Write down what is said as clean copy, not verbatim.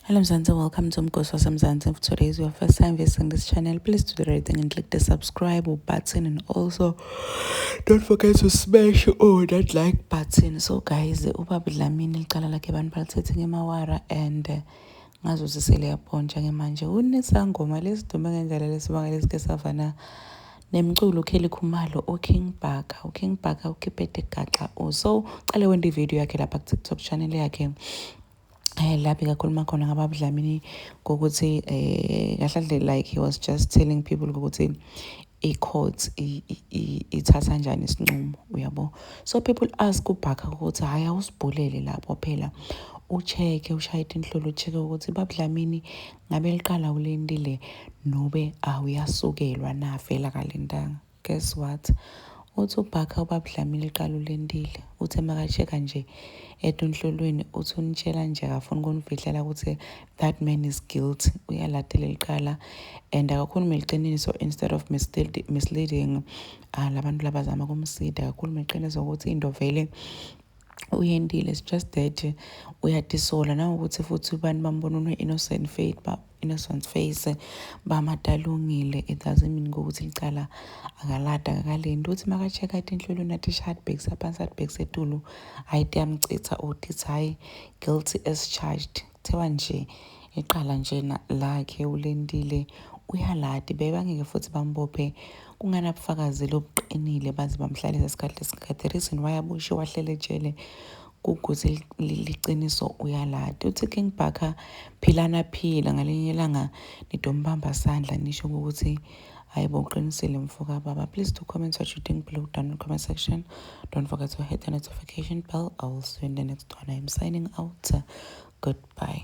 Hello Mzansi, welcome to Mkosi Mzansi. If today is your first time visiting this channel, please do the right thing and click the subscribe button, and also don't forget to smash that like button. So guys, ubaba Dlamini liqala lakhe abantu balithethe ngemawara and ngazuthi seliyaphontsha ke manje unesangoma lesidume ngendlela lesibanga lesike savana nemculo uKelly Khumalo uKing Baka ukhiphethe gaxa so uqale wenda ivideo yakhe lapha ku TikTok channel yakhe lapho kakhuluma khona ngababa Dlamini ngokuthi kahle like he was just telling people ukuthi i-court ithatha njani isinqumo uyabo. So people ask uBhaka ukuthi hayi awusibhulele lapho phela ucheke ushayide inhlolo ucheke ukuthi baba Dlamini ngabe liqala ulendile nobe awuyasukelwa na vela kalendanga. Guess what? Uthi uBhaka ubaba Dlamini liqala ulendile uthe makacheka nje edunhlolweni uthi unitshela nje akafuna ukunifihlela ukuthi that man is guilty uyalatela liqala and akakhuluma iqiniso instead of misleading labantu labazama kumsida akakhuluma iqiniso ukuthi into vele uyendile. It's just that uyadisola nawukuthi futhi abantu bambona une-innocent face bamadalungile. It doesn't mean ukuthi licala akalada akalendi uthi makacheka etinhlolweni athi shadbacks aphansi shadbacks etulu ayiti yamchitha uthi hayi guilty as charged kuthiwa nje iqala nje lakhe ulendile uyaladi bebangeke futhi bambophe kunganabufakazi lobuqinile baze bamhlalisa isikhathi lesikhathi. The reason why abushiwe wahlele ejele kukuthi liciniso uyaladi. Uthi King Baka philana phila ngalinye ilanga nidombamba sandla nisho ukuthi hayibo uqinisile mfoka baba. Please do comment what you think below down in the comment section. Don't forget to hit the notification bell. I will see you in the next one. I am signing out. Goodbye.